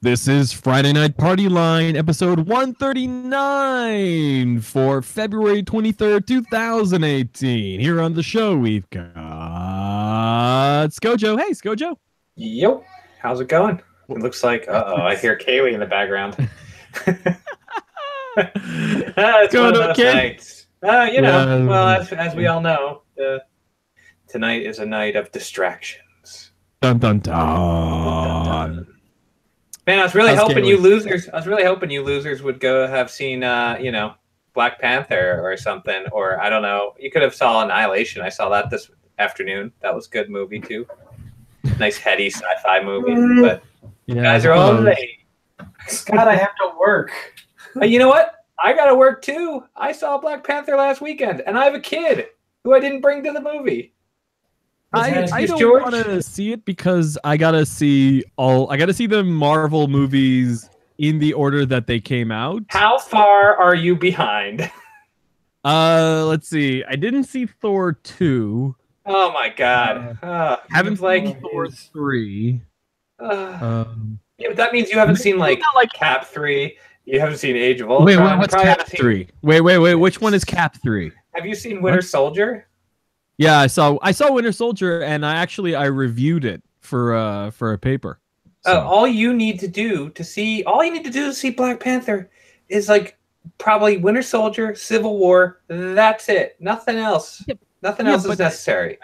This is Friday Night Party Line, episode 139 for February 23rd, 2018. Here on the show, we've got Scojo. Hey, Scojo. Yep. How's it going? It looks like, I hear Kaylee in the background. It's Going one of those okay? nights. Well, as we all know, tonight is a night of distractions. Dun, dun, dun. Man, I was really How's hoping Kaylee? you losers. I was really hoping you losers would go have seen, Black Panther or something, or I don't know. You could have saw Annihilation. I saw that this afternoon. That was a good movie too. Nice heady sci-fi movie. But Yeah, you guys are all late. Scott, I have to work. But you know what? I gotta work too. I saw Black Panther last weekend, and I have a kid who I didn't bring to the movie. I Excuse don't George? want to see it because I gotta see the Marvel movies in the order that they came out. How far are you behind? Let's see. I didn't see Thor 2. Oh my god. Haven't like seen Thor 3. yeah, but that means you haven't seen like Cap 3. You haven't seen Age of Ultron. Wait, what's Probably Cap haven't seen- 3? Wait. Which one is Cap 3? Have you seen Winter Soldier? Yeah, I saw Winter Soldier, and I reviewed it for a paper. So. All you need to do to see Black Panther is like probably Winter Soldier, Civil War. That's it. Nothing else. Yep. Nothing Yeah, else is but necessary.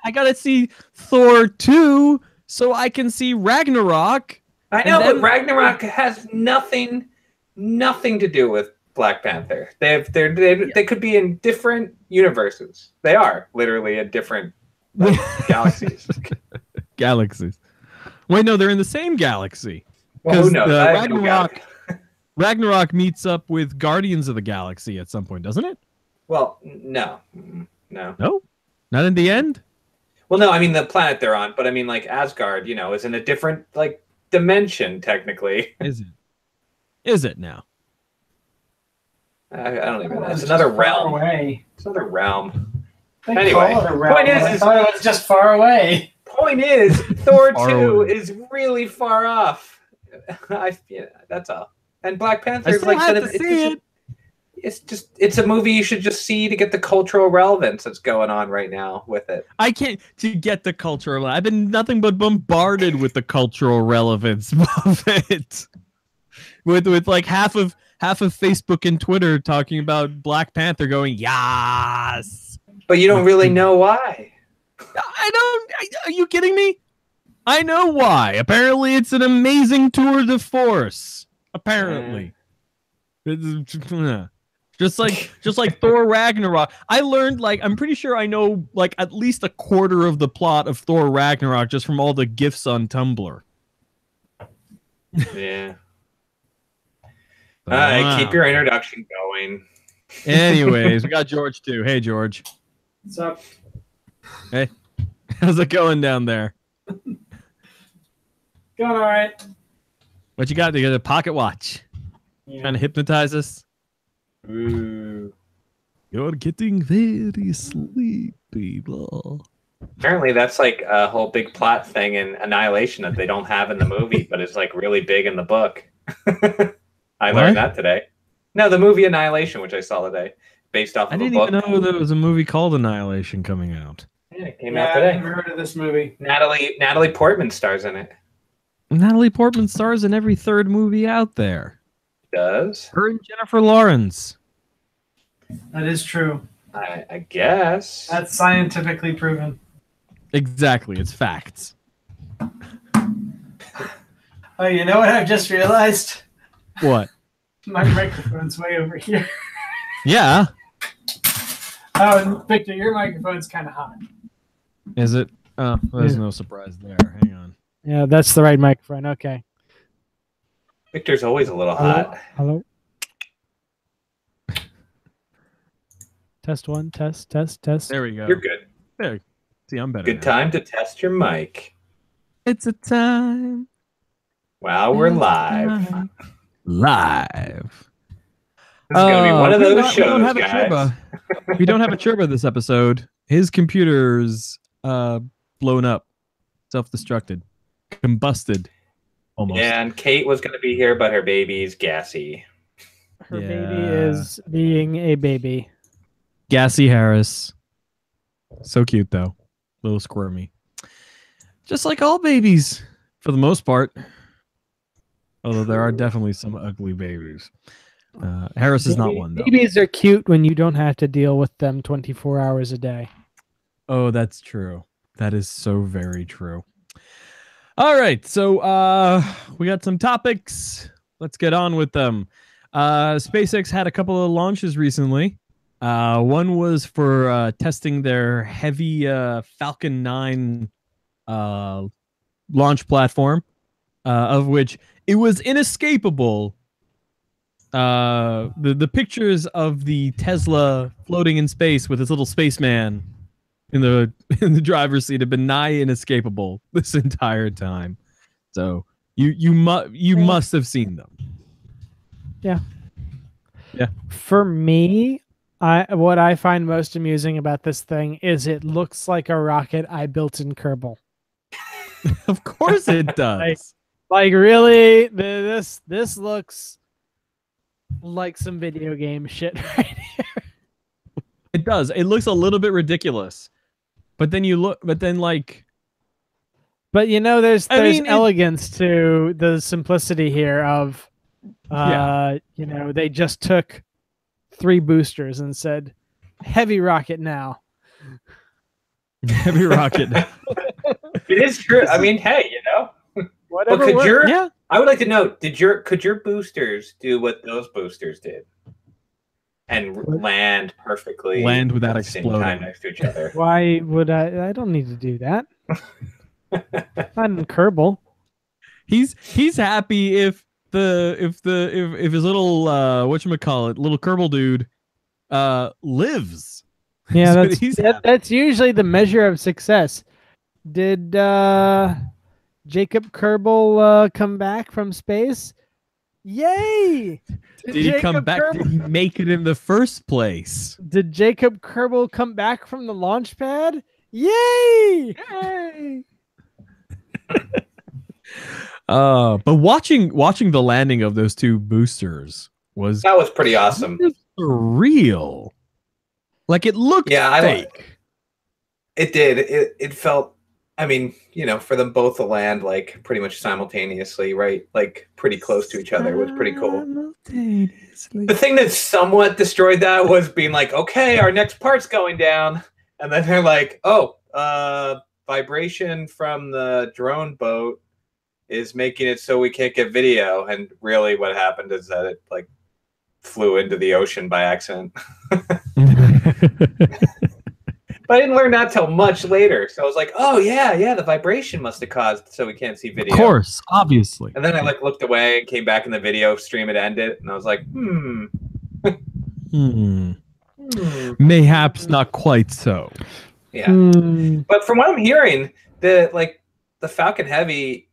I gotta see Thor 2 so I can see Ragnarok. I know, And then- but Ragnarok has nothing to do with Black Panther. They could be in different universes. They are literally in different galaxies. Galaxies. Wait, no, they're in the same galaxy. Well, who knows? I have no Ragnarok meets up with Guardians of the Galaxy at some point, doesn't it? Well, no. No, not in the end. Well, no. I mean the planet they're on, but I mean like Asgard. Is in a different dimension technically. Is it? Is it now? I don't even know. It's just another far realm. Away. It's another realm. They Anyway, call it a realm, point is- but I thought it was just far away. Point is, Thor Far 2 away. is really far off. That's all. And Black Panther I is still like have to see it. It's a movie you should just see to get the cultural relevance that's going on right now with it. I can't to get the cultural. I've been nothing but bombarded with the cultural relevance of it. With like half of Facebook and Twitter talking about Black Panther going yes. But you don't really know why. Are you kidding me? I know why. Apparently, it's an amazing tour de force. Apparently, just like Thor Ragnarok. I learned I'm pretty sure I know at least a quarter of the plot of Thor Ragnarok just from all the gifs on Tumblr. Yeah. All right, keep your introduction going. Anyways, we got George too. Hey, George. What's up? Hey, how's it going down there? Going all right. What you got? You got a pocket watch? Yeah. Trying to hypnotize us? Ooh. You're getting very sleepy, blah. Apparently, that's like a whole big plot thing in Annihilation that they don't have in the movie, but it's like really big in the book. I learned that today. No, the movie Annihilation, which I saw today, based off of I a didn't book. even know there was a movie called Annihilation coming out. Yeah, it came Yeah, out I've today. never heard of this movie. Natalie Portman stars in it. Natalie Portman stars in every third movie out there. Does? Her and Jennifer Lawrence. That is true. I guess. That's scientifically proven. Exactly, it's facts. Oh, you know what I've just realized? What? My microphone's way over here. Yeah. Oh, and Victor, your microphone's kind of hot. Is it? Oh, well, there's Yeah. no surprise there. Hang on. Yeah, that's the right microphone. Okay. Victor's always a little hot. Hello. Test one. Test. There we go. You're good. There. See, I'm better. Good now. time to test your mic. It's a time. Wow, we're live. Live. This is gonna be one of we those don't- we don't shows, have a guys. Churba. We don't have a Churba this episode. His computer's blown up, self-destructed, combusted. almost. And Kate was going to be here, but her baby's gassy. Her baby Yeah. is being a baby. Gassy Harris. So cute though. Little squirmy. Just like all babies, for the most part. Although there are definitely some ugly babies. Harris is not one though. Babies are cute when you don't have to deal with them 24 hours a day. Oh, that's true. That is so very true. All right, so we got some topics. Let's get on with them. SpaceX had a couple of launches recently. One was for testing their heavy Falcon 9 launch platform, of which it was inescapable. The pictures of the Tesla floating in space with its little spaceman in the driver's seat have been nigh inescapable this entire time. So you must have seen them. Yeah. Yeah. For me, what I find most amusing about this thing is it looks like a rocket I built in Kerbal. Of course it does. Like really, this looks like some video game shit right here. It does. It looks a little bit ridiculous. But then But you know, there's mean, elegance to the simplicity here of Yeah. you know, they just took 3 boosters and said, heavy rocket now. heavy rocket. It is true. I mean, hey, Whatever. But could your Yeah. I would like to know, could your boosters do what those boosters did? And land perfectly. Land without at the same time exploding. next to each other. Why would I don't need to do that. Not in Kerbal. He's happy if his little whatchamacallit, little Kerbal dude lives. Yeah, So he's happy. that's usually the measure of success. Did Jacob Kerbal come back from space? Yay! Did he come back? Did he make it in the first place? Did Jacob Kerbal come back from the launch pad? Yay! Yay! But watching the landing of those 2 boosters was That was pretty awesome. surreal. Like it looked fake. It did. It felt, I mean, for them both to land like pretty much simultaneously, right? Like pretty close to each other was pretty cool. The thing that somewhat destroyed that was being like, okay, our next part's going down. And then they're like, oh, vibration from the drone boat is making it so we can't get video. And really what happened is that it like flew into the ocean by accident. But I didn't learn that till much later. So I was like, oh yeah, the vibration must have caused so we can't see video. Of course, obviously. And then I like looked away and came back in the video stream, it ended, and I was like, Mayhaps not quite so. Yeah. But from what I'm hearing, the Falcon Heavy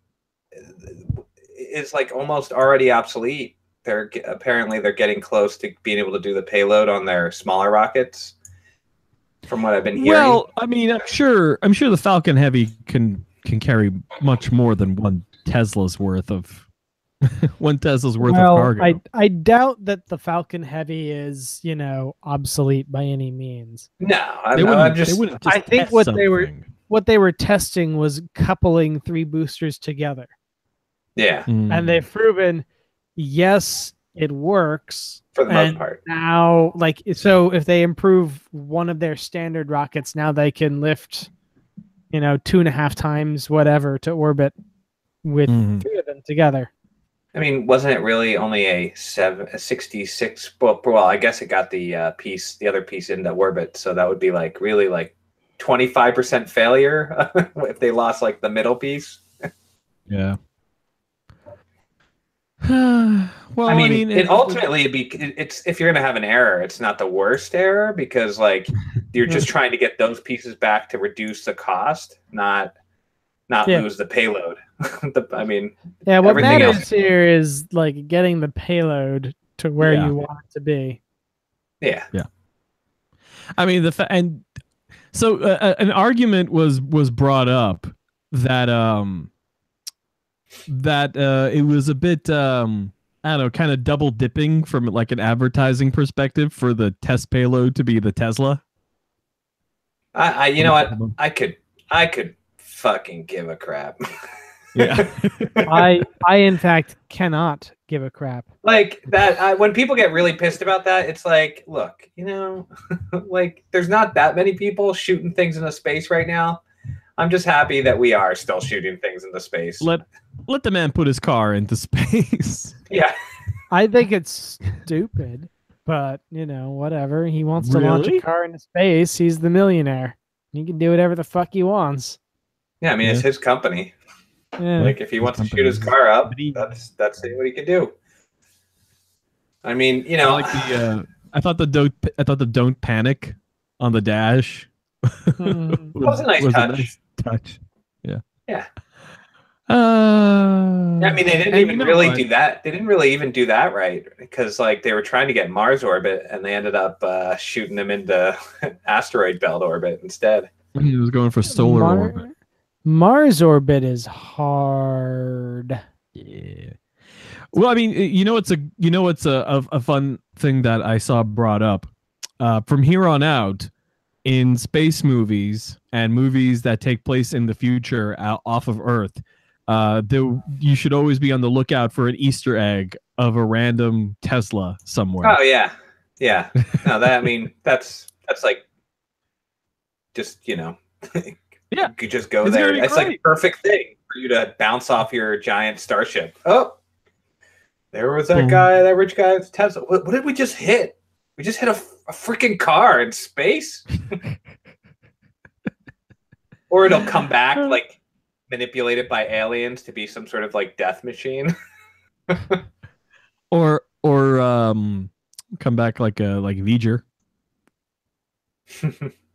is like almost already obsolete. They're getting close to being able to do the payload on their smaller rockets. From what I've been hearing. Well, I mean, I'm sure the Falcon Heavy can carry much more than one Tesla's worth of cargo. I doubt that the Falcon Heavy is, obsolete by any means. No, I think what they were testing was coupling 3 boosters together. Yeah. And they've proven, yes, it works. For the most part. Now, so if they improve one of their standard rockets, now they can lift, 2.5 times whatever to orbit with 3 of them together. I mean, wasn't it really only a 66? Well, I guess it got the other piece into orbit, so that would be like really like 25% failure if they lost like the middle piece. Yeah. Well, I mean, ultimately it's if you're gonna have an error, it's not the worst error because like you're just trying to get those pieces back to reduce the cost, not lose the payload. What matters here is like getting the payload to where you want it to be. Yeah. Yeah. I mean an argument was brought up that that it was a bit I don't know, kind of double dipping from like an advertising perspective for the test payload to be the Tesla. You know what? I could fucking give a crap. Yeah. I in fact cannot give a crap. Like that, when people get really pissed about that, it's like, look, you know, like there's not that many people shooting things into space right now. I'm just happy that we are still shooting things into space. Let the man put his car into space. Yeah. I think it's stupid, but you know, whatever. He wants to launch a Really? car into space. He's the millionaire. He can do whatever the fuck he wants. Yeah, I mean, it's his company. Yeah. Like, if he wants to shoot his car up, that's what he can do. I mean, you know, I like the I thought the don't panic on the dash Mhm. That was a nice touch. nice touch. Yeah. Yeah. I I mean, they didn't even really do that. They didn't really even do that right, because like they were trying to get Mars orbit, and they ended up shooting them into asteroid belt orbit instead. He was going for solar orbit. Mars orbit is hard. Yeah. Well, I mean, you know, it's a fun thing that I saw brought up. From here on out, in space movies and movies that take place in the future off of Earth, you should always be on the lookout for an Easter egg of a random Tesla somewhere. Oh yeah, yeah. No, that I mean, that's like, just you know, Yeah. you could just go It's there. gonna be It's like a great. perfect thing for you to bounce off your giant starship. Oh, there was that Mhm. guy, that rich guy's Tesla. What did we just hit? We just hit a freaking car in space. Or it'll come back like manipulated by aliens to be some sort of like death machine. Or come back like V'ger.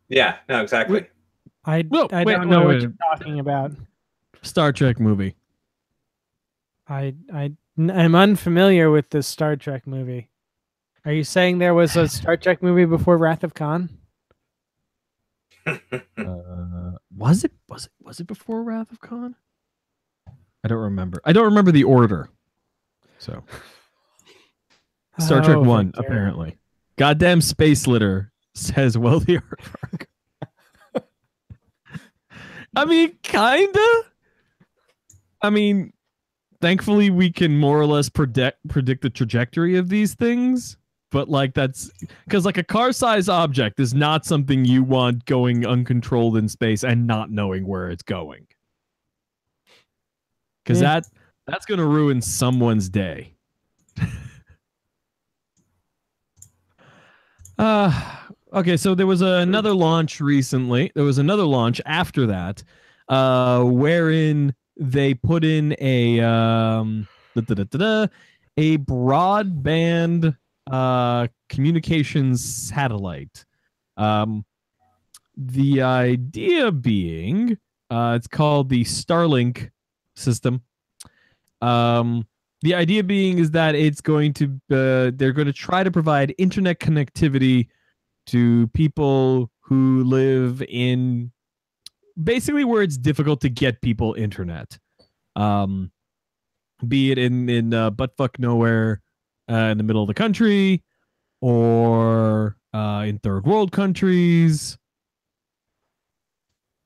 Yeah, no, exactly. I Whoa, I wait, don't know wait, what wait. you're talking about. Star Trek movie. I'm unfamiliar with this Star Trek movie. Are you saying there was a Star Trek movie before Wrath of Khan? Was it before Wrath of Khan? I don't remember. I don't remember the order. So Star Trek Oh, 1, Victor. apparently. Goddamn space litter says, well, the artwork. I mean, kinda. I mean, thankfully we can more or less predict the trajectory of these things. But like that's because like a car-sized object is not something you want going uncontrolled in space and not knowing where it's going. Because Yeah. that's going to ruin someone's day. Okay, so there was another launch recently. There was another launch after that, wherein they put in a broadband communications satellite. The idea being, it's called the Starlink system. The idea being is that it's going to they're going to try to provide internet connectivity to people who live in basically where it's difficult to get people internet. Be it in buttfuck nowhere in the middle of the country, or in third world countries.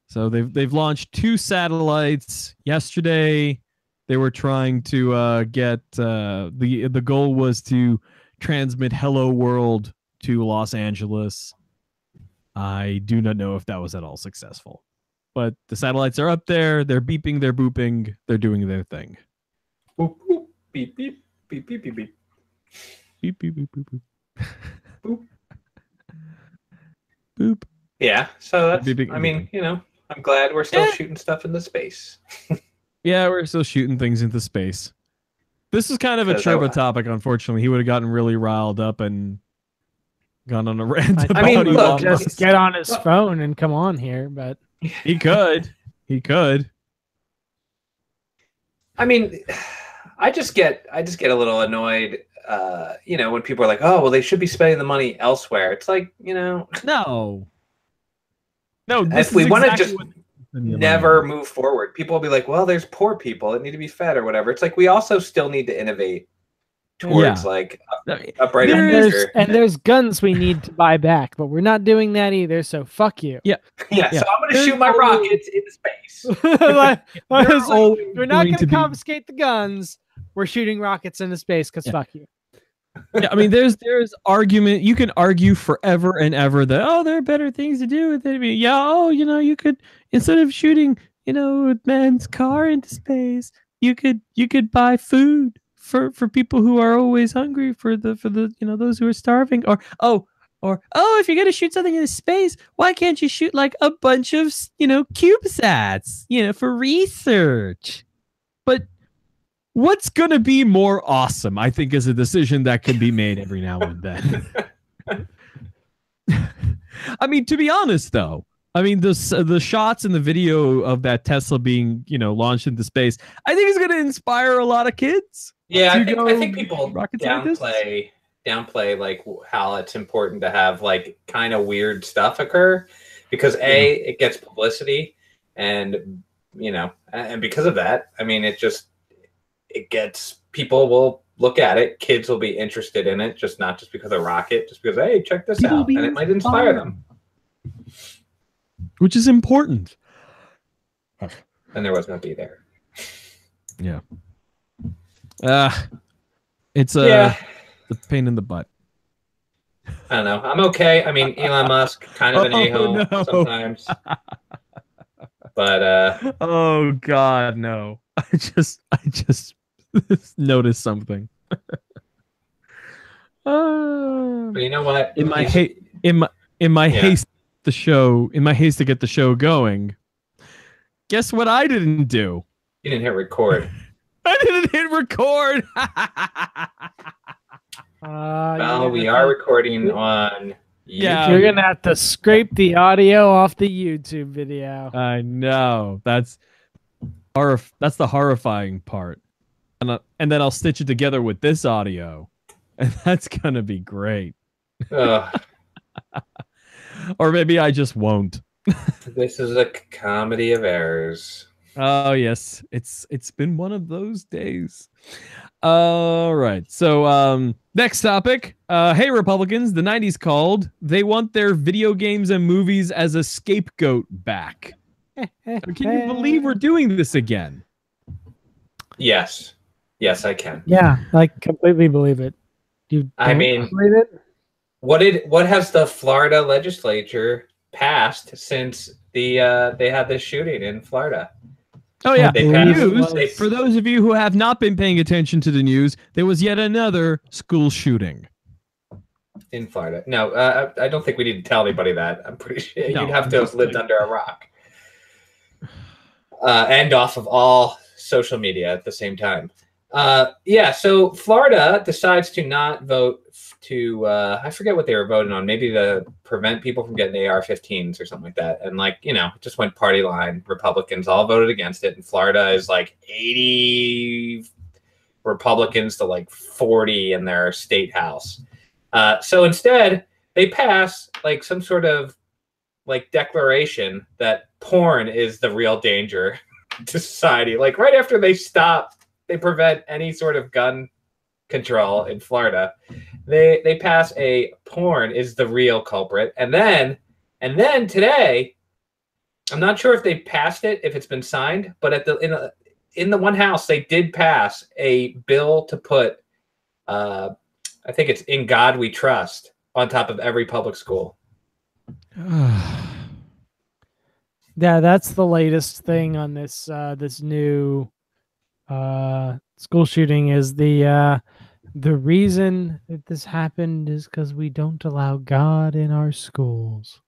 So they've launched 2 satellites yesterday. They were trying to get the goal was to transmit Hello World to Los Angeles. I do not know if that was at all successful, but the satellites are up there. They're beeping. They're booping. They're doing their thing. Boop, boop, beep, beep, beep, beep, beep, beep. Beep beep beep boop boop. Boop. Boop. Yeah, so that's, Beeping, I mean, beeping. you know, I'm glad we're still Yeah. shooting stuff into space. Yeah, we're still shooting things into space. This is kind of a Says turbo I- topic, unfortunately. He would have gotten really riled up and gone on a rant about mean, Elon look, Musk. Just get on his phone and come on here, but He could. He could. I mean, I just get a little annoyed, you know, when people are like, "Oh, well, they should be spending the money elsewhere." It's like, you know, No. No, if we want to just Spend your money never on. move forward. People will be like, well, there's poor people that need to be fed or whatever. It's like we also still need to innovate towards Yeah. like I mean, a brighter And There is- future. there's guns we need to buy back, but we're not doing that either. So fuck you. Yeah, Yeah. so I'm gonna There's shoot my always- rockets into space. Like, there it's are like, always we're not going going to to be- confiscate the guns. We're shooting rockets into space because Yeah. fuck you. Yeah, I mean, there's argument. You can argue forever and ever that there are better things to do with it. I mean, you could, instead of shooting a man's car into space, you could buy food for people who are always hungry, for the those who are starving, or if you're gonna shoot something into space, why can't you shoot like a bunch of CubeSats for research? But what's going to be more awesome, I think, is a decision that can be made every now and then. I mean, to be honest, though, I mean, the shots in the video of that Tesla being, launched into space, I think is going to inspire a lot of kids. Yeah, to I go think people rocket scientists? downplay like how it's important to have like kind of weird stuff occur because it gets publicity and and because of that, I mean, it gets people will look at it, kids will be interested in it, not just because of rocket, just because, hey, check this People out, be and it might inspire them. Which is important. And there was no be there. Yeah. It's Yeah, a pain in the butt. I don't know. I'm okay. I mean, Elon Musk, kind of an a-hole no. sometimes. But Oh God, no! I just noticed something. but you know what? In my He's- haste to get the show going, guess what I didn't do? You didn't hit record. I didn't hit record. Well, we are recording on. Yeah. YouTube. You're gonna have to scrape the audio off the YouTube video. I know. That's the horrifying part. And then I'll stitch it together with this audio. And that's going to be great. Ugh, Or maybe I just won't. this is a comedy of errors. Oh, yes. It's been one of those days. All right. So, next topic. Hey, Republicans, the 90s called. They want their video games and movies as a scapegoat back. Can you believe we're doing this again? Yes, I can. Yeah, I completely believe it. You I don't mean- believe it? What has the Florida legislature passed since they had this shooting in Florida? Oh, yeah. They News. passed- For those of you who have not been paying attention to the news, there was yet another school shooting. In Florida. No, I don't think we need to tell anybody that. I'm pretty sure No, you'd have I'm to have just lived kidding. under a rock. And off of all social media at the same time. So Florida decides to not vote to, I forget what they were voting on, maybe to prevent people from getting AR-15s or something like that. And it just went party line. Republicans all voted against it. And Florida is like 80 Republicans to like 40 in their state house. So instead, they pass like some sort of like declaration that porn is the real danger to society. Like right after they prevent any sort of gun control in Florida. They pass a porn is the real culprit. And then today, I'm not sure if they passed it, if it's been signed, but in the one house, they did pass a bill to put I think it's "In God We Trust" on top of every public school. Yeah, that's the latest thing on this this new school shooting is the reason that this happened is because we don't allow God in our schools.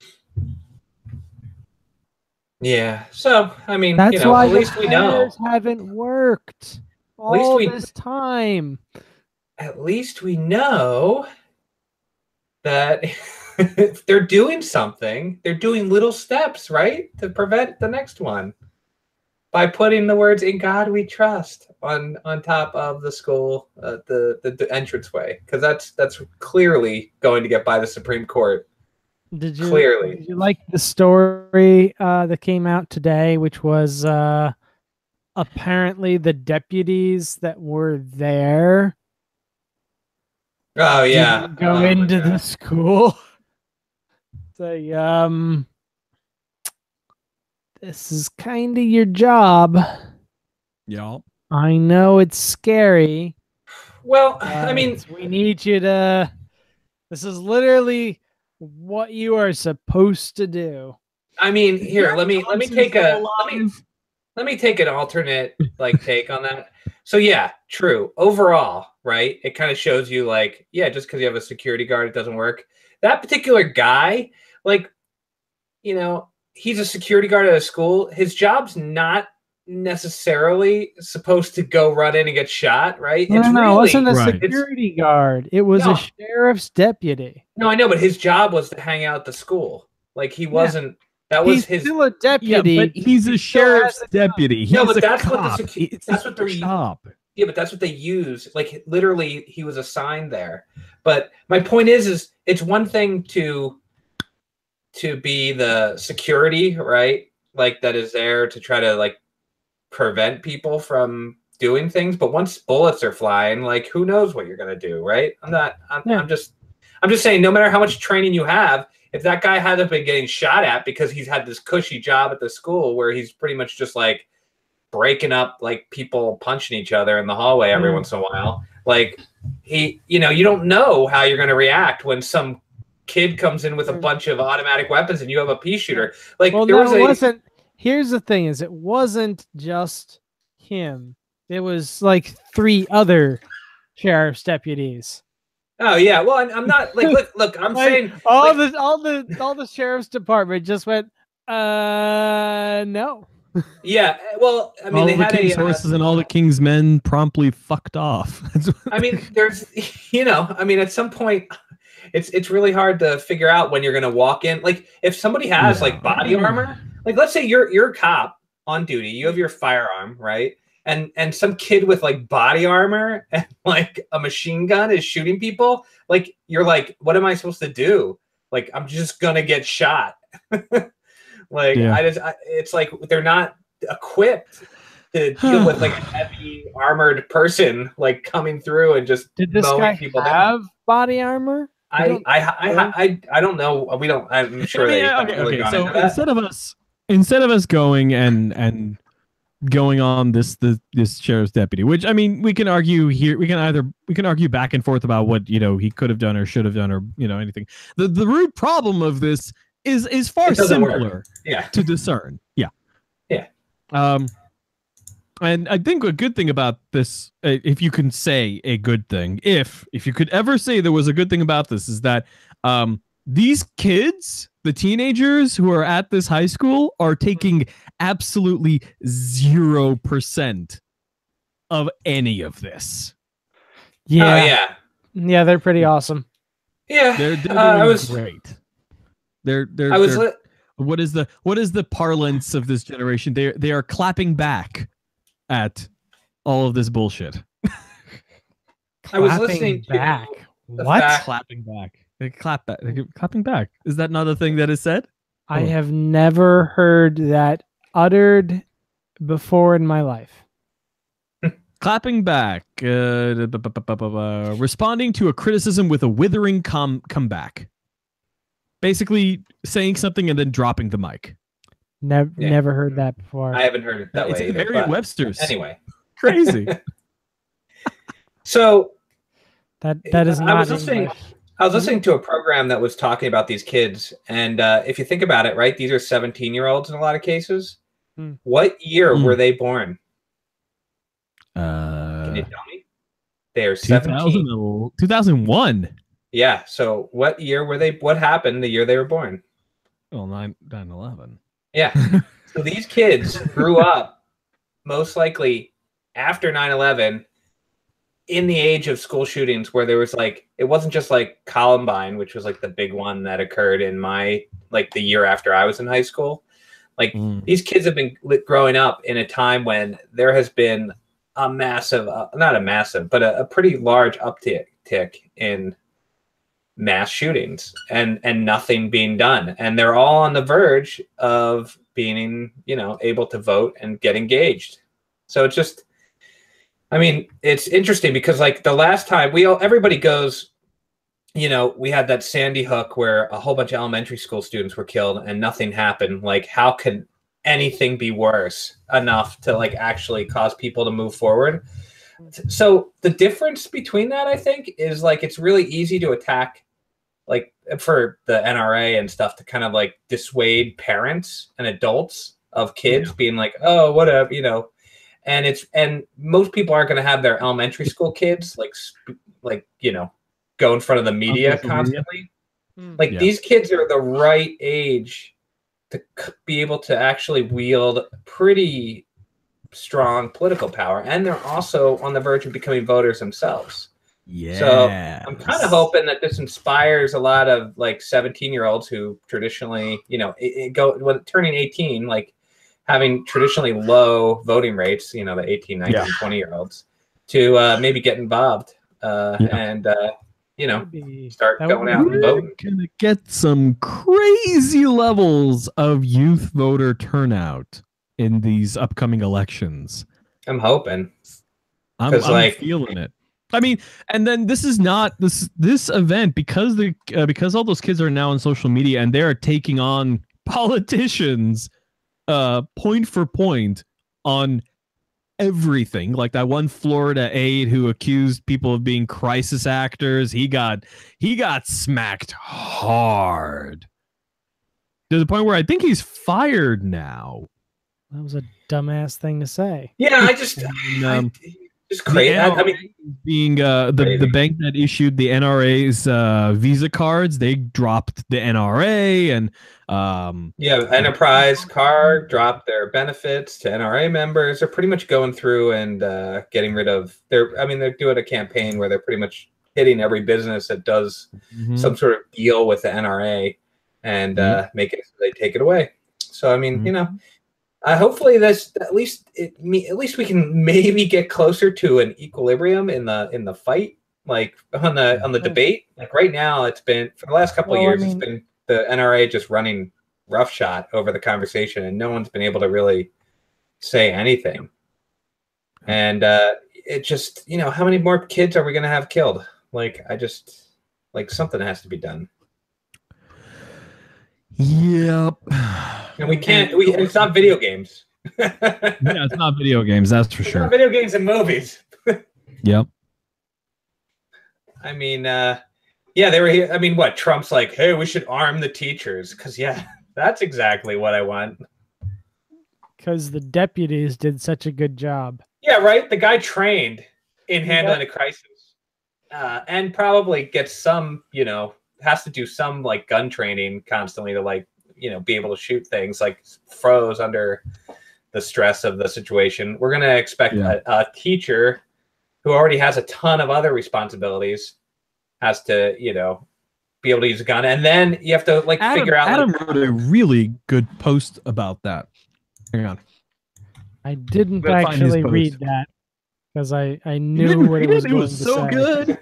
Yeah. So I mean, That's why at least we know. prayers haven't worked least all we- this time. At least we know that they're doing something. They're doing little steps, right, to prevent the next one by putting the words "In God We Trust" on top of the school, the entranceway, because that's clearly going to get by the Supreme Court Did Clearly. you like the story that came out today, which was apparently the deputies that were there Oh yeah. didn't go Oh, my into the God. school? Say, this is kind of your job. Yeah. I know it's scary. Well, I mean, but we need you to. This is literally what you are supposed to do. here, let me take Still let me take an alternate take on that. So yeah, true. Overall, right? It kind of shows you yeah, just because you have a security guard, it doesn't work. That particular guy, he's a security guard at a school. His job's not necessarily supposed to go run in and get shot, right? No, it wasn't a Right. security guard. It was No. a sheriff's deputy. No, I know, but his job was to hang out at the school. He wasn't. That was He's his. still a Yeah, deputy. but he's a sheriff's has a job. deputy. He's No, but a that's what the cop. secu- It's that's a what they're- shop. Yeah, but that's what they use. Literally, he was assigned there. But my point is it's one thing to be the security, right? That is there to try to prevent people from doing things. But once bullets are flying, who knows what you're gonna do, right? I'm just saying, no matter how much training you have, if that guy hasn't been getting shot at because he's had this cushy job at the school where he's pretty much just breaking up people punching each other in the hallway every once in a while, you don't know how you're going to react when some kid comes in with a bunch of automatic weapons and you have a pea shooter. Wasn't. Here's the thing: is it wasn't just him. It was 3 other sheriff's deputies. Oh yeah, well I'm not look. I'm saying all the sheriff's department just went, no. Yeah, well, I mean, All they the had king's horses and all the king's men promptly fucked off. there's, at some point, it's really hard to figure out when you're gonna walk in. If somebody has body armor, let's say you're a cop on duty, you have your firearm, right? And some kid with body armor and a machine gun is shooting people. You're what am I supposed to do? I'm just gonna get shot. It's they're not equipped to deal with a heavy armored person coming through and just Did this mowing guy people have down. body armor? I don't know. We don't. I'm sure they haven't really gone So into that. instead of us going and going on this sheriff's deputy, which we can argue here, we can argue back and forth about what he could have done or should have done or anything. The root problem of this is far simpler to discern. Yeah. And I think a good thing about this, if you can say a good thing, if you could ever say there was a good thing about this, is that these kids, the teenagers who are at this high school, are taking absolutely 0% of any of this. Yeah. Oh, yeah. Yeah, they're pretty awesome. Yeah. They're doing great. What is the parlance of this generation? They are clapping back at all of this bullshit. I was listening back. to What? Clapping back. They clap back. Clapping back. Is that not a thing that is said? I have never heard that uttered before in my life. Clapping back. Responding to a criticism with a withering comeback. Basically saying something and then dropping the mic. Never heard that before. I haven't heard it that way. It's Merriam-Webster's. Anyway. Crazy. So that is not. I was listening to a program that was talking about these kids, and if you think about it, right, these are 17-year-olds in a lot of cases. What year were they born? Can you tell me? They are 17. 2001. Yeah. So what year were they? What happened the year they were born? Well, 9/11. Yeah. So these kids grew up most likely after 9/11 in the age of school shootings where there was it wasn't just Columbine, which was the big one that occurred in my the year after I was in high school. These kids have been growing up in a time when there has been a massive, not a massive, but a pretty large uptick in mass shootings and nothing being done, and they're all on the verge of being, you know, able to vote and get engaged. So it's just, I mean, it's interesting because like the last time everybody goes, you know, we had that Sandy Hook where a whole bunch of elementary school students were killed and nothing happened. Like, how could anything be worse enough to like actually cause people to move forward? So the difference between that, I think, is like it's really easy to attack, like for the NRA and stuff, to kind of like dissuade parents and adults of kids being like, oh, whatever, you know. And most people aren't going to have their elementary school kids like you know, go in front of the media constantly. Like these kids are the right age to be able to actually wield pretty strong political power, and they're also on the verge of becoming voters themselves. Yeah. So I'm kind of hoping that this inspires a lot of like 17-year-olds who traditionally, you know, turning 18, like having traditionally low voting rates, you know, the 18, 19, 20-year-olds, to maybe get involved and you know, start going out and voting. We're gonna get some crazy levels of youth voter turnout in these upcoming elections. I'm hoping. I'm like feeling it. I mean, and then this is not this event because all those kids are now on social media and they are taking on politicians point for point on everything. Like that one Florida aide who accused people of being crisis actors, he got smacked hard to the point where I think he's fired now. That was a dumbass thing to say. Yeah, I just crazy. I mean, being the bank that issued the NRA's Visa cards, they dropped the NRA, and Enterprise Card dropped their benefits to NRA members. They're pretty much going through and getting rid of they're doing a campaign where they're pretty much hitting every business that does some sort of deal with the NRA and make it so they take it away. So I mean, you know. Hopefully, at least we can maybe get closer to an equilibrium in the fight, like on the debate. Like right now, it's been for the last couple of years, it's been the NRA just running roughshod over the conversation, and no one's been able to really say anything. And it just, you know, how many more kids are we going to have killed? Like something has to be done. Yep. And we can't. It's not video games. Yeah, it's not video games. That's for sure. Video games and movies. Yep. I mean, they were here. I mean, what? Trump's like, hey, we should arm the teachers, because that's exactly what I want. Because the deputies did such a good job. Yeah, right. The guy trained in handling a crisis, and probably gets some, you know, has to do some like gun training constantly to like, you know, be able to shoot things, like froze under the stress of the situation. We're going to expect a teacher who already has a ton of other responsibilities has to, you know, be able to use a gun. And then you have to like figure out. Adam wrote a really good post about that. Hang on. I didn't actually read that because I knew what it was going to say. It was so good.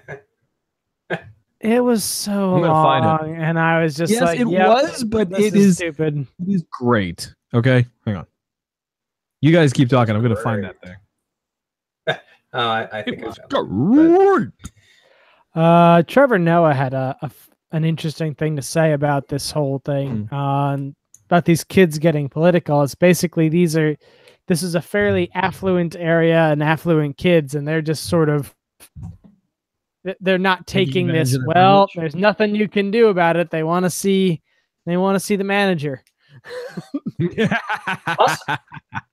It was so long, and I was just like, it was, but it is stupid. It is great. Okay, hang on. You guys keep talking. I'm going to find that thing. I think it was great. Trevor Noah had an interesting thing to say about this whole thing, about these kids getting political. It's basically this is a fairly affluent area and affluent kids, and they're just sort of. They're not taking this well. There's nothing you can do about it. They want to see the manager.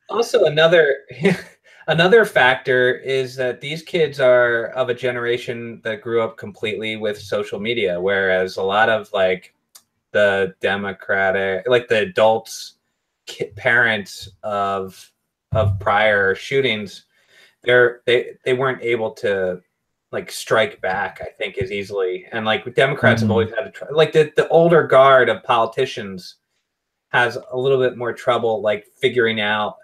also another factor is that these kids are of a generation that grew up completely with social media, whereas a lot of like the Democratic, like the adults, parents of prior shootings, they weren't able to like strike back, I think, as easily. And like Democrats have always had to try, like the older guard of politicians has a little bit more trouble like figuring out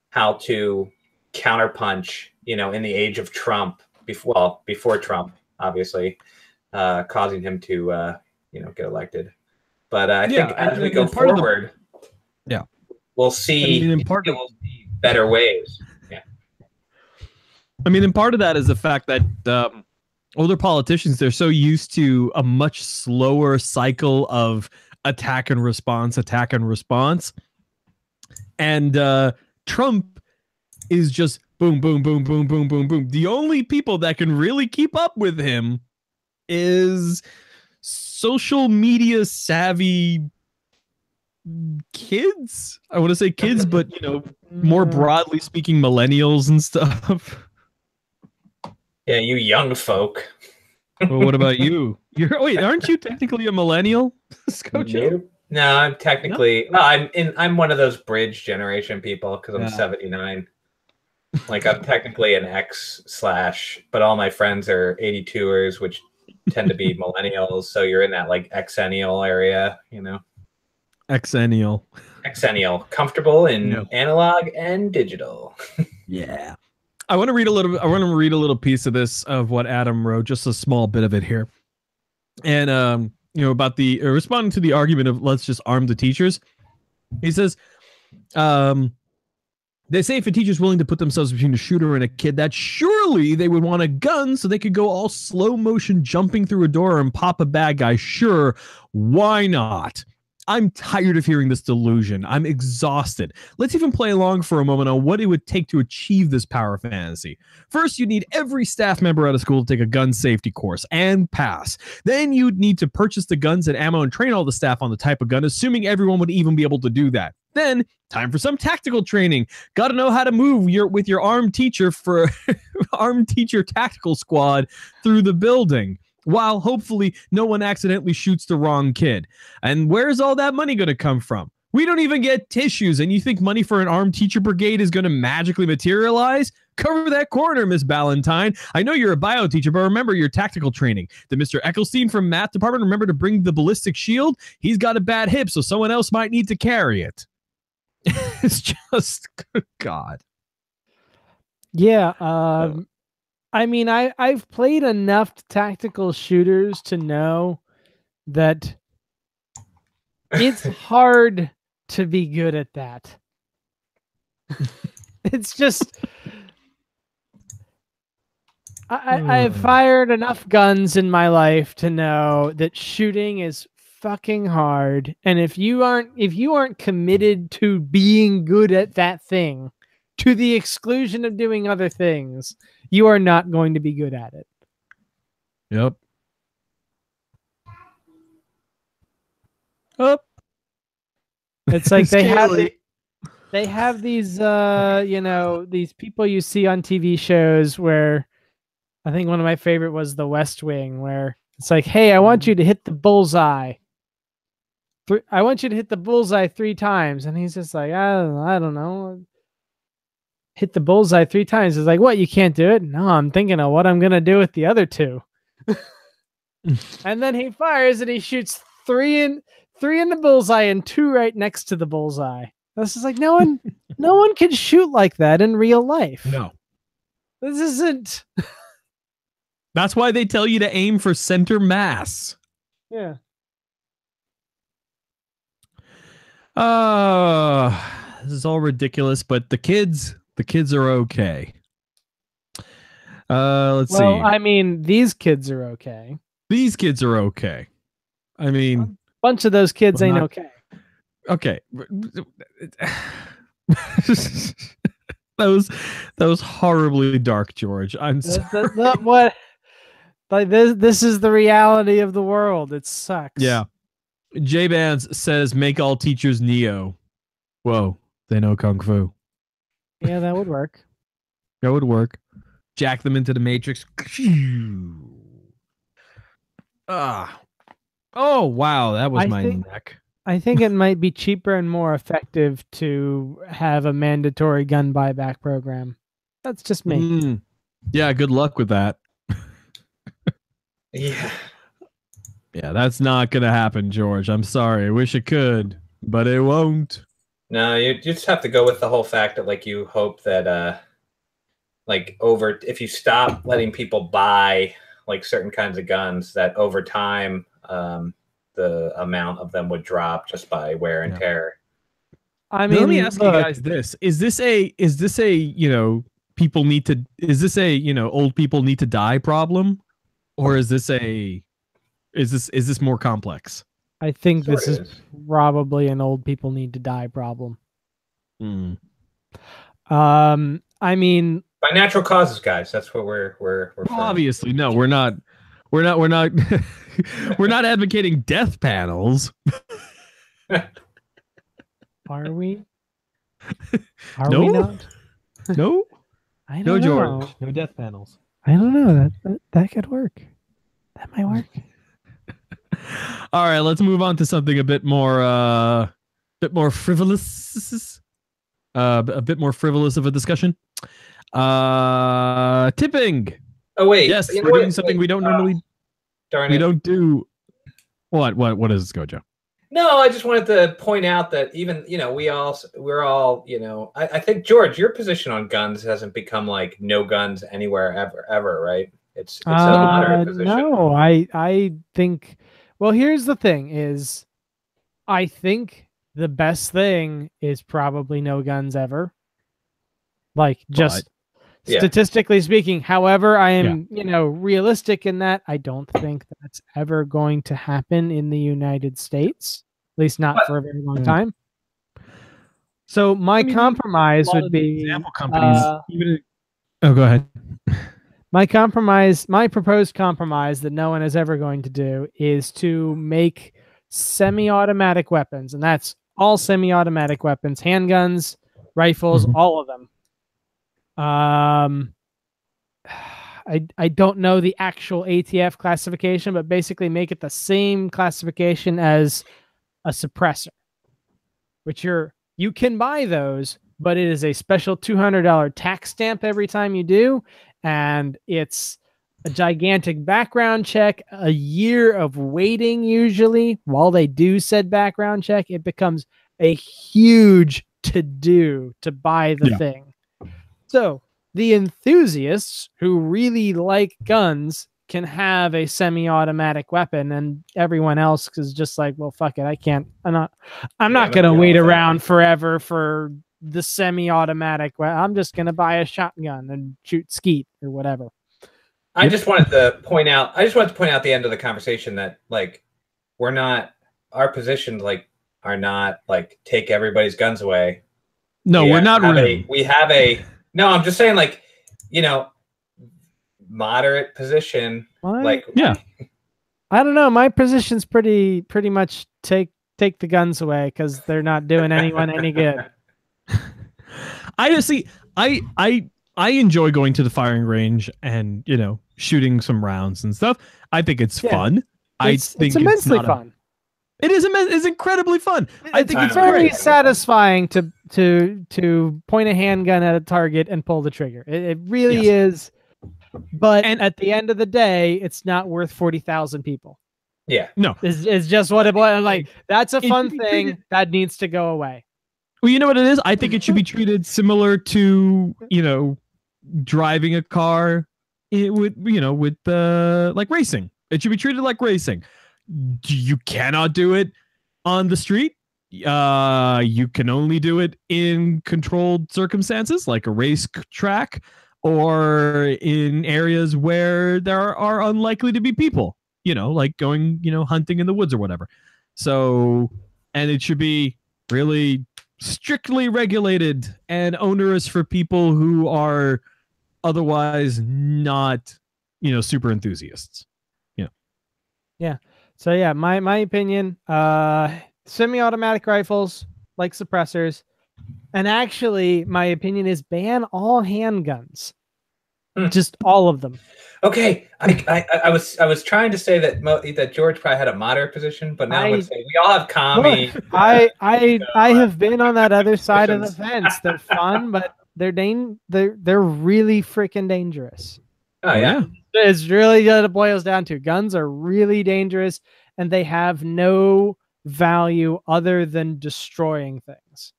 how to counterpunch, you know, in the age of Trump, before Trump, obviously, causing him to get elected. But I Yeah, think as we and go part of the- forward, Yeah. we'll see. I mean, and part of- we'll see better ways. Yeah. I mean, and part of that is the fact that older politicians, they're so used to a much slower cycle of attack and response. And Trump is just boom, boom, boom, boom, boom, boom, boom. The only people that can really keep up with him is social media savvy kids. I want to say kids, but more broadly speaking, millennials and stuff. Yeah, you young folk. Well, what about you? Aren't you technically a millennial? Scocho? No, I'm technically I'm one of those bridge generation people because I'm 79. Like I'm technically an X / but all my friends are 82ers, which tend to be millennials. So you're in that like Xennial area, Xennial. Xennial, comfortable in analog and digital. Yeah. I want to read a little piece of this, of what Adam wrote, just a small bit of it here. And about the responding to the argument of let's just arm the teachers. He says, they say if a teacher's willing to put themselves between a shooter and a kid, that surely they would want a gun so they could go all slow motion jumping through a door and pop a bad guy. Sure, why not? I'm tired of hearing this delusion. I'm exhausted. Let's even play along for a moment on what it would take to achieve this power fantasy. First, you'd need every staff member out of school to take a gun safety course and pass. Then you'd need to purchase the guns and ammo and train all the staff on the type of gun, assuming everyone would even be able to do that. Then, time for some tactical training. Got to know how to move with your armed teacher for armed teacher tactical squad through the building, while hopefully no one accidentally shoots the wrong kid. And where's all that money going to come from? We don't even get tissues, and you think money for an armed teacher brigade is going to magically materialize? Cover that corner, Miss Ballantyne. I know you're a bio teacher, but remember your tactical training. Did Mr. Ecclestein from math department remember to bring the ballistic shield? He's got a bad hip, so someone else might need to carry it. It's just, good God. Yeah, I mean, I've played enough tactical shooters to know that it's hard to be good at that. It's just, I've fired enough guns in my life to know that shooting is fucking hard, and if you aren't committed to being good at that thing to the exclusion of doing other things, you are not going to be good at it. Yep. Oh. It's like they have these these people you see on TV shows where I think one of my favorite was The West Wing, where it's like, hey, I want you to hit the bullseye. I want you to hit the bullseye 3 times. And he's just like, I don't know. Hit the bullseye 3 times. It's like, what? You can't do it? No, I'm thinking of what I'm going to do with the other 2. And then he fires and he shoots 3 in the bullseye and 2 right next to the bullseye. This is like, no one can shoot like that in real life. No. This isn't. That's why they tell you to aim for center mass. Yeah. This is all ridiculous, but the kids are okay. Let's see. Well, I mean, these kids are okay. These kids are okay. I mean, a bunch of those kids ain't okay. Okay. that was horribly dark, George. I'm sorry. What? Like this is the reality of the world. It sucks. Yeah. J Bands says make all teachers Neo. Whoa, they know Kung Fu. Yeah, that would work. That would work. Jack them into the Matrix. Oh wow, that was my neck. I think it might be cheaper and more effective to have a mandatory gun buyback program. That's just me. Yeah, good luck with that. Yeah. Yeah, that's not going to happen, George. I'm sorry. I wish it could, but it won't. No, you just have to go with the whole fact that, like, you hope that, if you stop letting people buy, like certain kinds of guns, that over time, the amount of them would drop just by wear and tear. I Now, mean, let me ask you look, guys this: is this a people need to? Is this a old people need to die problem, or is this more complex? I think this Sort is probably an old people need to die problem. Hmm. I mean, by natural causes, guys. That's what we're Well, obviously, no, we're not. We're not. We're not advocating death panels. are we? Are No? we not? No, I no, don't George. know. No death panels. I don't know. That could work. That might work. All right, let's move on to something a bit more frivolous. A bit more frivolous of a discussion. Tipping. Oh wait, Yes, you know we're what? doing something we don't normally. Darn We it. don't do. What does this go, Joe? No, I just wanted to point out that even we're all I think, George, your position on guns hasn't become like no guns anywhere ever, right? It's a moderate position. No, I think. Well, here's the thing: is I think the best thing is probably no guns ever. Like just yeah. statistically speaking. However, I am realistic in that I don't think that's ever going to happen in the United States, at least not for a very long time. So my compromise would be example companies. Oh, go ahead. My proposed compromise that no one is ever going to do is to make semi-automatic weapons, and that's all semi-automatic weapons, handguns, rifles, all of them. I don't know the actual ATF classification, but basically make it the same classification as a suppressor, which you can buy those, but it is a special $200 tax stamp every time you do. And it's a gigantic background check, a year of waiting usually while they do said background check. It becomes a huge to-do to buy the thing. So the enthusiasts who really like guns can have a semi-automatic weapon, and everyone else is just like, well, fuck it. I'm not going to wait around forever for the semi-automatic. I'm just going to buy a shotgun and shoot skeet or whatever. I just wanted to point out the end of the conversation that like our positions like are not like take everybody's guns away. No, we're not really. No, I'm just saying like, moderate position. Like I don't know. My position's pretty much take the guns away because they're not doing anyone any good. I enjoy going to the firing range and shooting some rounds and stuff. I think it's fun. It's immensely fun. It is it's incredibly fun. I think it's very satisfying to point a handgun at a target and pull the trigger. It really is. But at the end of the day, it's not worth 40,000 people. Yeah. No. It's just what it was. Like, that's a fun thing that needs to go away. Well, you know what it is? I think it should be treated similar to, driving a car with like racing. It should be treated like racing. You cannot do it on the street. You can only do it in controlled circumstances, like a race track, or in areas where there are unlikely to be people, like going, hunting in the woods or whatever. So, and it should be really strictly regulated and onerous for people who are otherwise not, super enthusiasts. Yeah. So yeah, my opinion, semi-automatic rifles like suppressors, and actually my opinion is ban all handguns. Just all of them. Okay, I was trying to say that George probably had a moderate position, but now I'm going to say we all have commie. Look, I have been on that other side of the fence. They're fun, but they're really freaking dangerous. Oh yeah. It's really what it boils down to. Guns are really dangerous, and they have no value other than destroying things.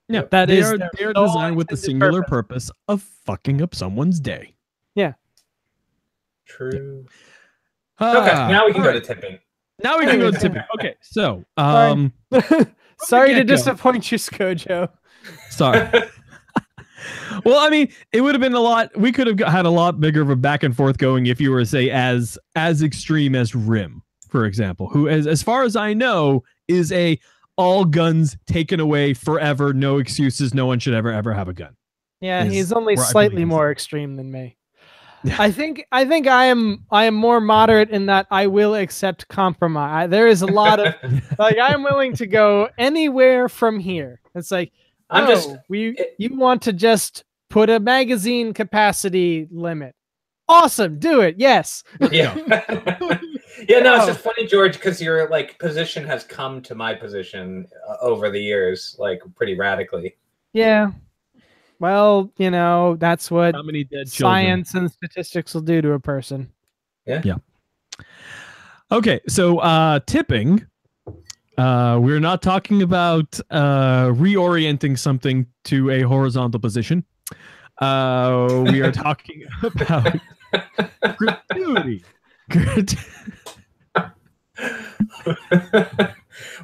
Yeah, they are designed with the singular purpose of fucking up someone's day. Yeah. True. Okay, now we can go to tipping. Now we can go to tipping. Okay, so Sorry to get-go. disappoint you, Skojo. sorry. Well, I mean, it would have been a lot. We could have had a lot bigger of a back and forth going if you were, say, as extreme as Rim, for example, who, as far as I know, is a all guns taken away forever, no excuses, no one should ever have a gun. Yeah, Is he's only where I slightly believe. more extreme than me. Yeah. I think I am more moderate in that I will accept compromise. There is a lot of like I'm willing to go anywhere from here. It's like you want to just put a magazine capacity limit. Awesome, do it. Yes. Yeah. Yeah, no, it's just funny, George, because your like position has come to my position over the years, like pretty radically. Yeah. Well, that's what How many dead children? science and statistics will do to a person. Yeah. Okay, so tipping. We're not talking about reorienting something to a horizontal position. We are talking about gratuity.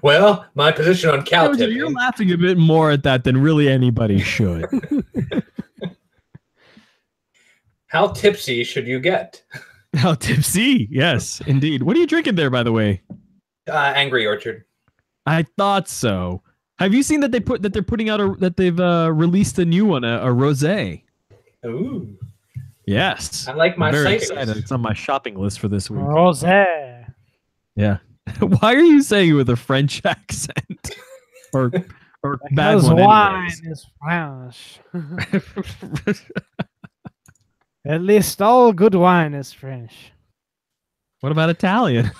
Well, my position on cow tipping. You're laughing a bit more at that than really anybody should. How tipsy should you get? How tipsy? Yes, indeed. What are you drinking there, by the way? Angry Orchard. I thought so. Have you seen that they've released a new one, a rosé? Ooh. Yes. I like my I'm very ciders. excited. It's on my shopping list for this week. Rosé. Yeah. Why are you saying it with a French accent? or bad Because one wine anyways? is French. At least all good wine is French. What about Italian?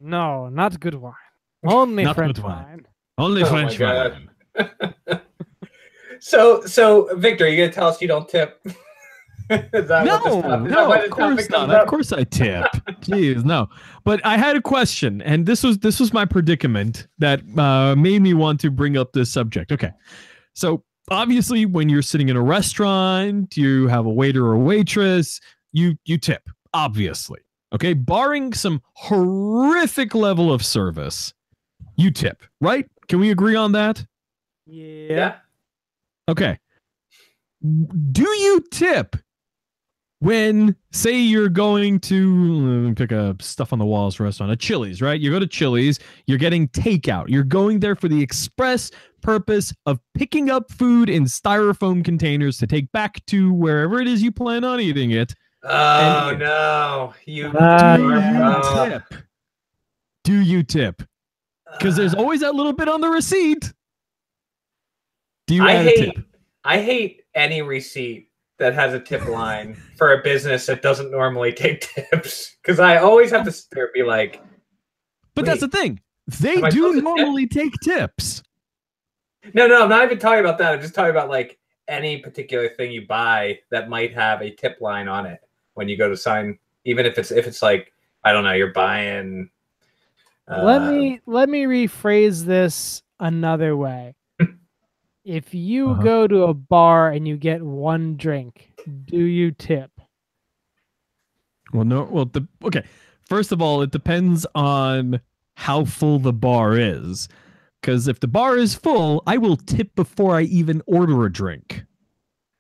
No, not good wine. Only Not French good wine. wine. Only Oh French my God. wine. So Victor, you gonna tell us you don't tip? Is that what this top- is that why of this course topic not. comes Of up? course I tip. Jeez, no. But I had a question, and this was my predicament that made me want to bring up this subject. Okay, so obviously, when you're sitting in a restaurant, you have a waiter or waitress, you tip. Obviously, okay. Barring some horrific level of service, you tip, right? Can we agree on that? Yeah. Okay. Do you tip when, say, you're going to pick a stuff on the walls restaurant, a Chili's, right? You go to Chili's, you're getting takeout. You're going there for the express purpose of picking up food in styrofoam containers to take back to wherever it is you plan on eating it. Oh And- no, you. Tip. Do you tip? Because there's always that little bit on the receipt. Do you add a tip? I hate any receipt that has a tip line for a business that doesn't normally take tips, because I always have to sit there and be like, But that's the thing. They Am I do supposed to tip? normally take tips. no, I'm not even talking about that. I'm just talking about like any particular thing you buy that might have a tip line on it when you go to sign, even if it's like, I don't know, you're buying. Let me rephrase this another way. If you go to a bar and you get one drink, do you tip? Well, no. Well, okay. First of all, it depends on how full the bar is. Because if the bar is full, I will tip before I even order a drink.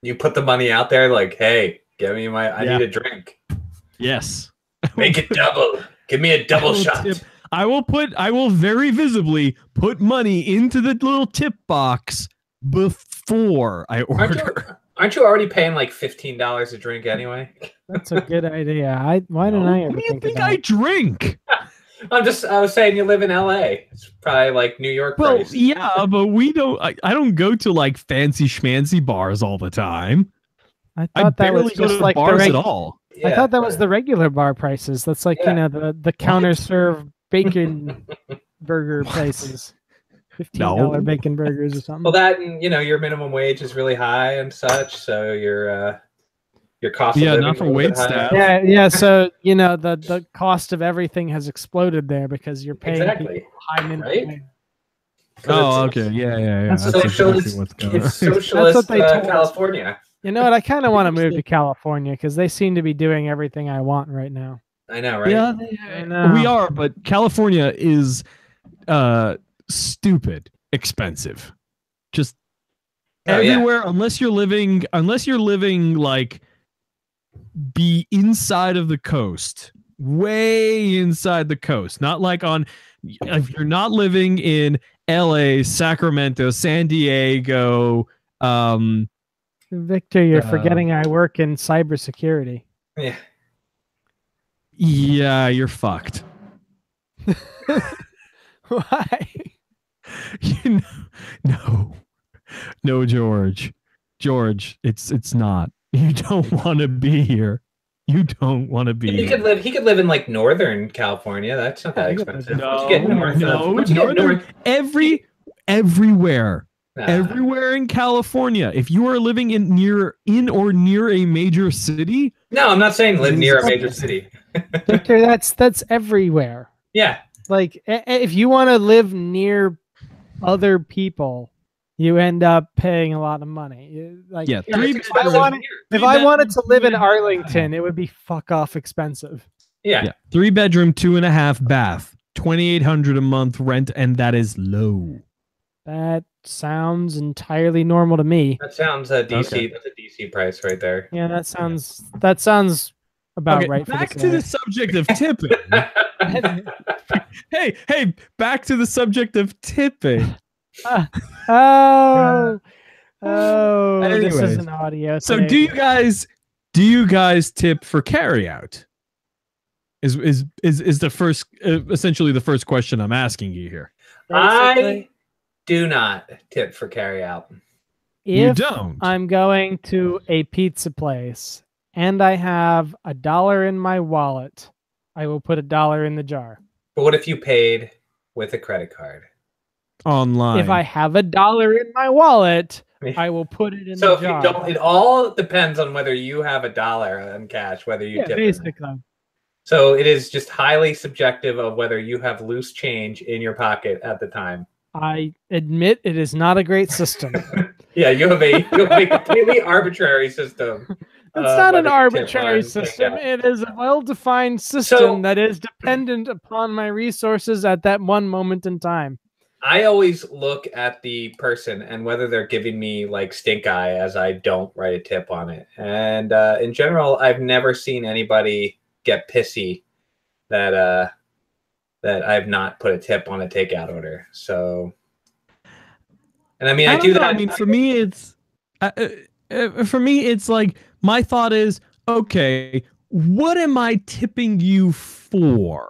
You put the money out there, like, hey, give me I need a drink. Yes. Make it double. Give me a double shot. I will very visibly put money into the little tip box before I order. Aren't you already paying like $15 a drink anyway? That's a good idea. Why didn't I ever What do you think think of that? I drink? I was saying you live in LA. It's probably like New York Well, price. yeah, but I don't go to like fancy schmancy bars all the time. I I thought that was barely go just to like bars the at all. I thought that was the regular bar prices. That's like Yeah. the counter serve bacon burger places. $15 bacon burgers or something. Well, that and your minimum wage is really high and such, so your cost. Yeah, of not living for is a little wait bit higher. staff. Yeah. So the cost of everything has exploded there because you're paying Exactly. people high minimum Right? wage. Oh, okay. Yeah. That's That's socialist. exactly what's going on. It's socialist they told us. California. You know what? I kind of want to move to California because they seem to be doing everything I want right now. I know, right? Yeah, I know. we are, but California is stupid expensive. Just Oh, yeah. everywhere, unless you're living like be inside of the coast, way inside the coast, not like on. If you're not living in LA, Sacramento, San Diego, Victor, you're forgetting I work in cybersecurity. Yeah. yeah, you're fucked. Why? You know, no, George, it's not. You don't want to be here. You don't want to be. He here. could live in like Northern California. That's not that expensive. Once you get north of- once you get Northern, north- everywhere. Nah. Everywhere in California, if you are living in or near a major city, No, I'm not saying live near a major city. Victor, that's everywhere. Yeah. Like, if you want to live near other people, you end up paying a lot of money. Like, yeah, Yeah, three it's I expensive wanted- here. if I wanted to live in Arlington, it would be fuck off expensive. Yeah. yeah, 3-bedroom, 2.5 bath, $2,800 a month rent, and that is low. That sounds entirely normal to me. That sounds DC. Okay. That's a DC price right there. Yeah, that sounds about Okay, right. back for to the this subject of tipping. hey, back to the subject of tipping. area. Oh, this is Anyways, an audio. So thing. do you guys tip for carryout? Is the first essentially the first question I'm asking you here. I do not tip for carryout. You If don't. I'm going to a pizza place and I have $1 in my wallet, I will put $1 in the jar. But what if you paid with a credit card? Online. If I have $1 in my wallet, I will put it in So the if you jar. don't, it all depends on whether you have $1 in cash, whether you Yeah, tip. or not. basically. So it is just highly subjective of whether you have loose change in your pocket at the time. I admit it is not a great system. Yeah, you have a completely arbitrary system. It's not an whether you tip arbitrary on system. takeout. It is a well-defined system So- that is dependent upon my resources at that one moment in time. I always look at the person and whether they're giving me like stink eye as I don't write a tip on it. And in general, I've never seen anybody get pissy that I've not put a tip on a takeout order. So, and I mean, I don't do know. that. I mean, for me, it's like my thought is, okay, what am I tipping you for?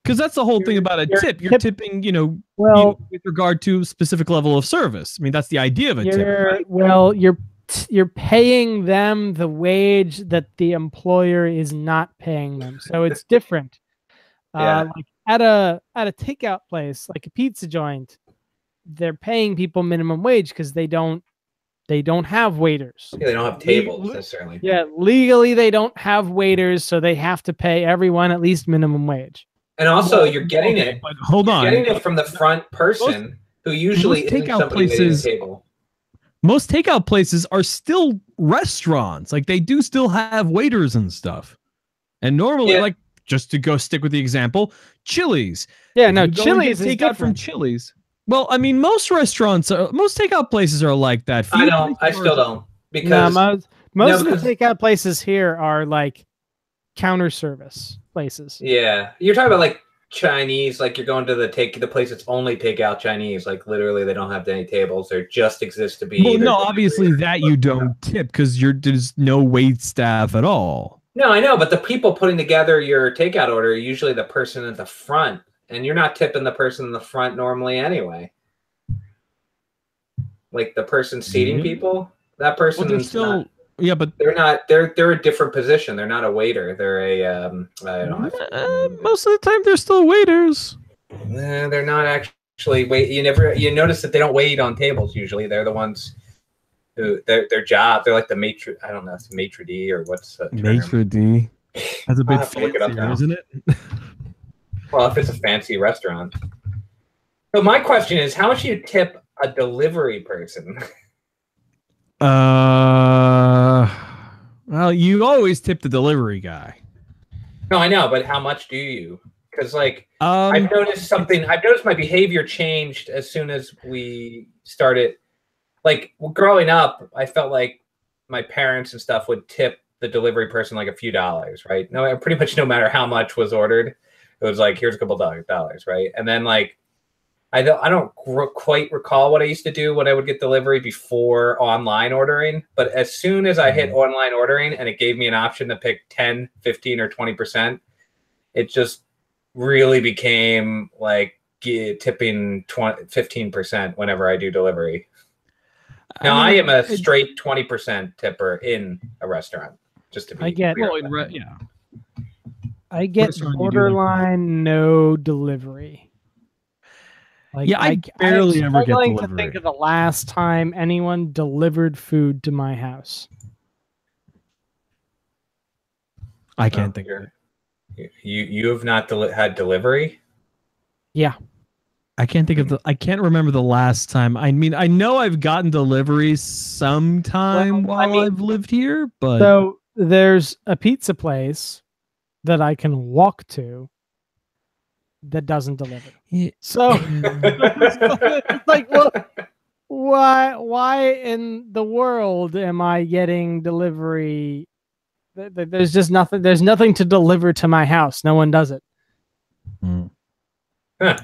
Because that's the whole thing about a you're tip. You're tip- tipping, Well, with regard to a specific level of service. I mean, that's the idea of a tip. Right? You're paying them the wage that the employer is not paying them, so it's different. Yeah. Like at a takeout place, like a pizza joint, they're paying people minimum wage because they don't have waiters. Yeah, they don't have tables necessarily. Yeah, legally they don't have waiters, so they have to pay everyone at least minimum wage. And also, you're getting Okay, it. but hold on. Getting it from the front person who usually most isn't takeout somebody waiting at places- a table. Most takeout places are still restaurants. Like they do still have waiters and stuff. And normally, Yeah. like just to go stick with the example, Chili's. Yeah, If no, you go and Chili's get is takeout from different. Chili's. Well, I mean, most restaurants, most takeout places are like that. I don't. I still don't No, because most of the because- takeout places here are like counter service places. yeah, you're talking about like Chinese, like you're going to the place that's only takeout Chinese. Like literally, they don't have any tables. They just exist to be. Well, either no, delivery obviously or- that you don't tip because there's no wait staff at all. No, I know, but the people putting together your takeout order are usually the person at the front, and you're not tipping the person in the front normally anyway. Like the person seating Mhm. people, that person. Well, they're still, yeah, but They're not. They're a different position. They're not a waiter. They're a. I don't know. most of the time they're still waiters. They're not actually wait. You notice that they don't wait on tables usually. They're the ones who their job. They're like the maitre. I don't know. It's maitre d or what's the term? Maitre d. That's a I'll bit have to look it up fancier, now. isn't it? Well, if it's a fancy restaurant. So my question is, how much do you tip a delivery person? Well, you always tip the delivery guy. No, I know, but how much do you? Because like I've noticed something. I've noticed my behavior changed as soon as we started. Like growing up, I felt like my parents and stuff would tip the delivery person like a few dollars, right? No, pretty much no matter how much was ordered, it was like here's a couple dollars, right? And then like I don't quite recall what I used to do when I would get delivery before online ordering, but as soon as I hit online ordering and it gave me an option to pick 10, 15, or 20%, it just really became like tipping 15% whenever I do delivery. Now I am a straight 20% tipper in a restaurant. Just to be clear. I get borderline no delivery. Like, yeah, I barely ever get delivery. I'm struggling to think of the last time anyone delivered food to my house. I can't think of it. You have not had delivery? Yeah. I can't think of I can't remember the last time. I mean, I know I've gotten deliveries sometime while I've lived here, but so there's a pizza place that I can walk to that doesn't deliver. Yeah. So it's like, well, why in the world am I getting delivery? There's just nothing. There's nothing to deliver to my house. No one does it. Huh.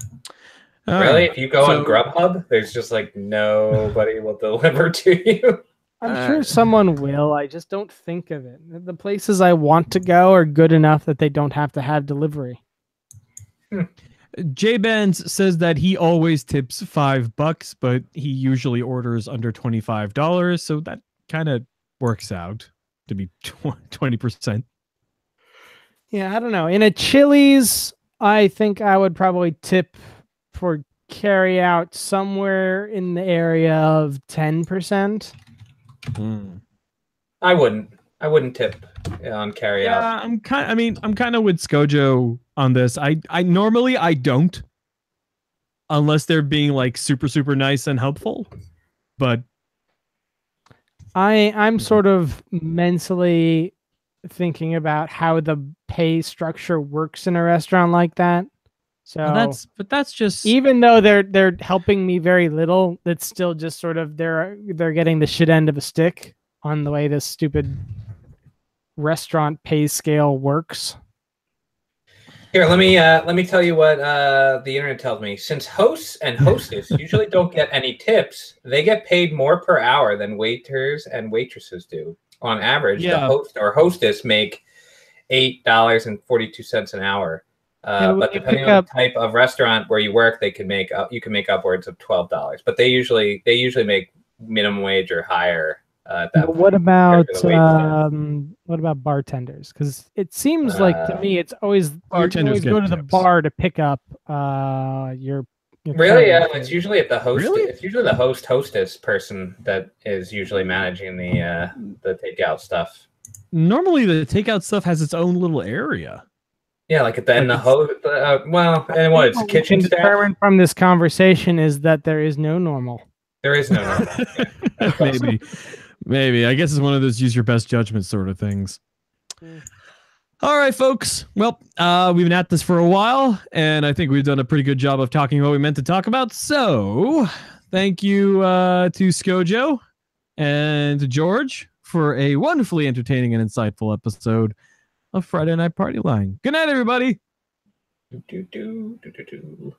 Really? If you go on Grubhub, there's just like nobody will deliver to you. I'm sure someone will. I just don't think of it. The places I want to go are good enough that they don't have to have delivery. J-Bands says that he always tips $5, but he usually orders under $25, so that kind of works out to be 20%. Yeah, I don't know. In a Chili's, I think I would probably tip for carry out somewhere in the area of 10%. I wouldn't tip on carry out. Yeah, I'm kind of with Skojo on this. I normally I don't, unless they're being like super nice and helpful. But I'm sort of mentally thinking about how the pay structure works in a restaurant like that. So that's just, even though they're helping me very little, it's still just sort of they're getting the shit end of a stick on the way this stupid restaurant pay scale works. Here, let me tell you what the internet tells me. Since hosts and hostess usually don't get any tips, they get paid more per hour than waiters and waitresses do. On average, the host or hostess make $8.42 an hour. But depending on the type of restaurant where you work, you can make upwards of $12. But they usually make minimum wage or higher. What about bartenders? Because it seems like to me it's always bartenders go to the bar to pick up your really. Yeah, it's usually at the host. Really? It's usually the hostess person that is usually managing the takeout stuff. Normally, the takeout stuff has its own little area. Yeah, like at the end, the host. And what? It's kitchen staff. Determined from this conversation is that there is no normal. There is no normal. Maybe. I guess it's one of those use your best judgment sort of things. All right, folks. Well, we've been at this for a while, and I think we've done a pretty good job of talking what we meant to talk about. So, thank you to Skojo and to George for a wonderfully entertaining and insightful episode of Friday Night Party Line. Good night, everybody. Do, do, do, do, do, do.